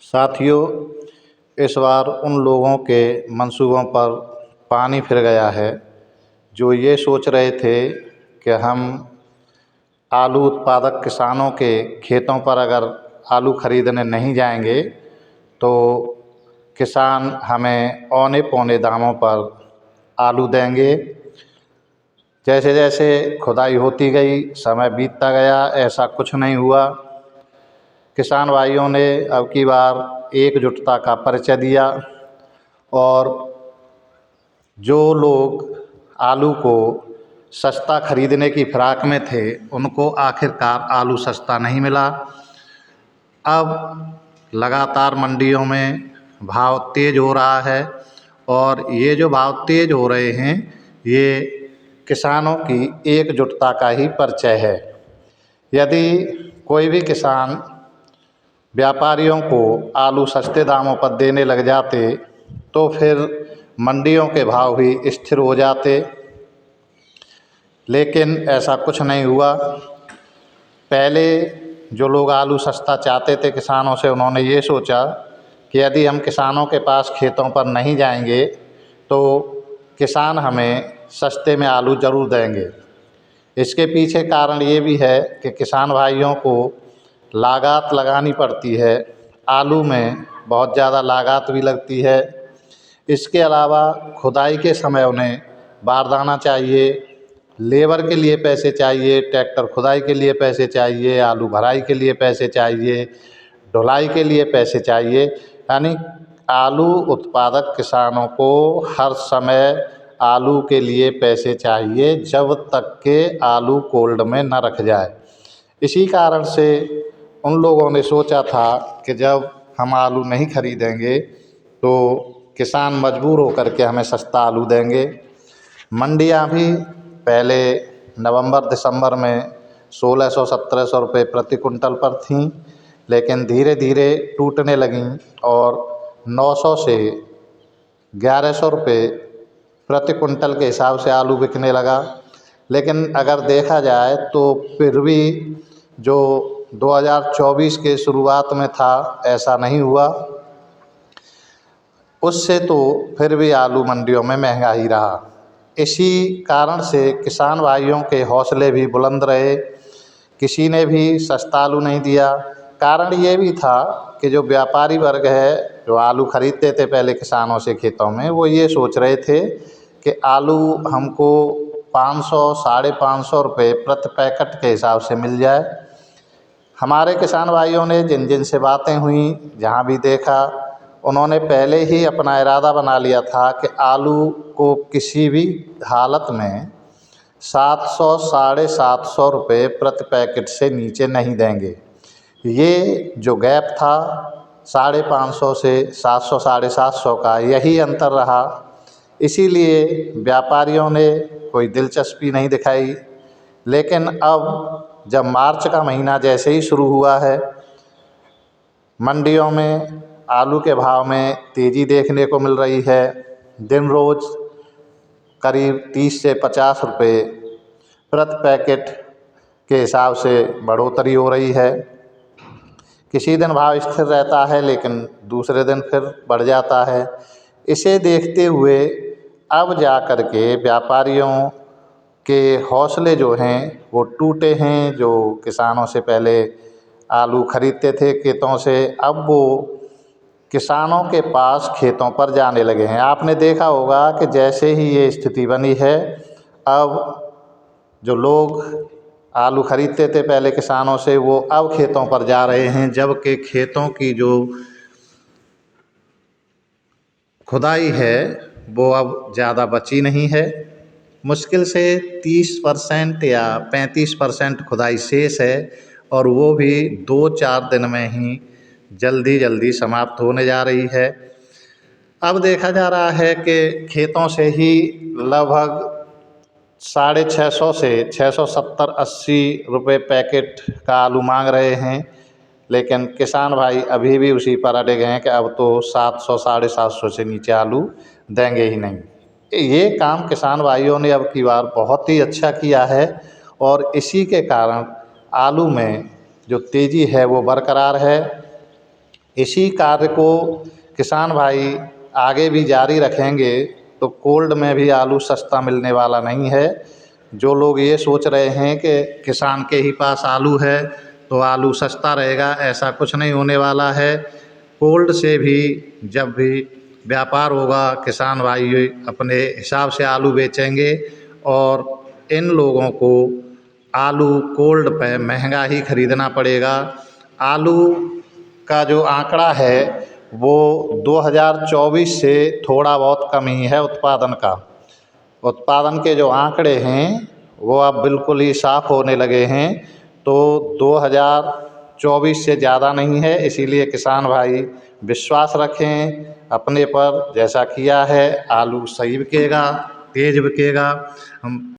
साथियों, इस बार उन लोगों के मंसूबों पर पानी फिर गया है जो ये सोच रहे थे कि हम आलू उत्पादक किसानों के खेतों पर अगर आलू खरीदने नहीं जाएंगे तो किसान हमें औने पौने दामों पर आलू देंगे। जैसे जैसे खुदाई होती गई, समय बीतता गया, ऐसा कुछ नहीं हुआ। किसान भाइयों ने अब की बार एकजुटता का परिचय दिया और जो लोग आलू को सस्ता खरीदने की फिराक में थे उनको आखिरकार आलू सस्ता नहीं मिला। अब लगातार मंडियों में भाव तेज़ हो रहा है और ये जो भाव तेज़ हो रहे हैं ये किसानों की एकजुटता का ही परिचय है। यदि कोई भी किसान व्यापारियों को आलू सस्ते दामों पर देने लग जाते तो फिर मंडियों के भाव भी स्थिर हो जाते, लेकिन ऐसा कुछ नहीं हुआ। पहले जो लोग आलू सस्ता चाहते थे किसानों से, उन्होंने ये सोचा कि यदि हम किसानों के पास खेतों पर नहीं जाएंगे तो किसान हमें सस्ते में आलू ज़रूर देंगे। इसके पीछे कारण ये भी है कि किसान भाइयों को लागत लगानी पड़ती है, आलू में बहुत ज़्यादा लागत भी लगती है। इसके अलावा खुदाई के समय उन्हें बारदाना चाहिए, लेबर के लिए पैसे चाहिए, ट्रैक्टर खुदाई के लिए पैसे चाहिए, आलू भराई के लिए पैसे चाहिए, ढुलाई के लिए पैसे चाहिए। यानी आलू उत्पादक किसानों को हर समय आलू के लिए पैसे चाहिए जब तक के आलू कोल्ड में न रख जाए। इसी कारण से उन लोगों ने सोचा था कि जब हम आलू नहीं खरीदेंगे तो किसान मजबूर होकर के हमें सस्ता आलू देंगे। मंडियां भी पहले नवंबर दिसंबर में 1600-1700 रुपये प्रति कुंटल पर थीं, लेकिन धीरे धीरे टूटने लगीं और 900 से 1100 रुपये प्रति कुंटल के हिसाब से आलू बिकने लगा। लेकिन अगर देखा जाए तो फिर भी जो 2024 के शुरुआत में था ऐसा नहीं हुआ, उससे तो फिर भी आलू मंडियों में महंगा ही रहा। इसी कारण से किसान भाइयों के हौसले भी बुलंद रहे, किसी ने भी सस्ता आलू नहीं दिया। कारण ये भी था कि जो व्यापारी वर्ग है जो आलू खरीदते थे पहले किसानों से खेतों में, वो ये सोच रहे थे कि आलू हमको 500 550 रुपये प्रति पैकेट के हिसाब से मिल जाए। हमारे किसान भाइयों ने जिन जिन से बातें हुई, जहाँ भी देखा, उन्होंने पहले ही अपना इरादा बना लिया था कि आलू को किसी भी हालत में 700 750 रुपये प्रति पैकेट से नीचे नहीं देंगे। ये जो गैप था 550 से 700 750 का, यही अंतर रहा। इसीलिए व्यापारियों ने कोई दिलचस्पी नहीं दिखाई। लेकिन अब जब मार्च का महीना जैसे ही शुरू हुआ है, मंडियों में आलू के भाव में तेज़ी देखने को मिल रही है। दिन रोज़ करीब 30 से 50 रुपये प्रति पैकेट के हिसाब से बढ़ोतरी हो रही है। किसी दिन भाव स्थिर रहता है लेकिन दूसरे दिन फिर बढ़ जाता है। इसे देखते हुए अब जा कर के व्यापारियों के हौसले जो हैं वो टूटे हैं। जो किसानों से पहले आलू खरीदते थे खेतों से, अब वो किसानों के पास खेतों पर जाने लगे हैं। आपने देखा होगा कि जैसे ही ये स्थिति बनी है, अब जो लोग आलू खरीदते थे पहले किसानों से, वो अब खेतों पर जा रहे हैं, जबकि खेतों की जो खुदाई है वो अब ज़्यादा बची नहीं है। मुश्किल से 30% या 35% खुदाई शेष है और वो भी 2-4 दिन में ही जल्दी समाप्त होने जा रही है। अब देखा जा रहा है कि खेतों से ही लगभग 650 से 670-80 रुपये पैकेट का आलू मांग रहे हैं, लेकिन किसान भाई अभी भी उसी पर अड़े गए हैं कि अब तो 700 750 से नीचे आलू देंगे ही नहीं। ये काम किसान भाइयों ने अब की बार बहुत ही अच्छा किया है और इसी के कारण आलू में जो तेज़ी है वो बरकरार है। इसी कार्य को किसान भाई आगे भी जारी रखेंगे तो कोल्ड में भी आलू सस्ता मिलने वाला नहीं है। जो लोग ये सोच रहे हैं कि किसान के ही पास आलू है तो आलू सस्ता रहेगा, ऐसा कुछ नहीं होने वाला है। कोल्ड से भी जब भी व्यापार होगा, किसान भाई अपने हिसाब से आलू बेचेंगे और इन लोगों को आलू कोल्ड पे महंगा ही खरीदना पड़ेगा। आलू का जो आंकड़ा है वो 2024 से थोड़ा बहुत कम ही है उत्पादन का। उत्पादन के जो आंकड़े हैं वो अब बिल्कुल ही साफ होने लगे हैं, तो 2024 से ज़्यादा नहीं है। इसीलिए किसान भाई विश्वास रखें अपने पर, जैसा किया है आलू सही बिकेगा, तेज़ बिकेगा। हम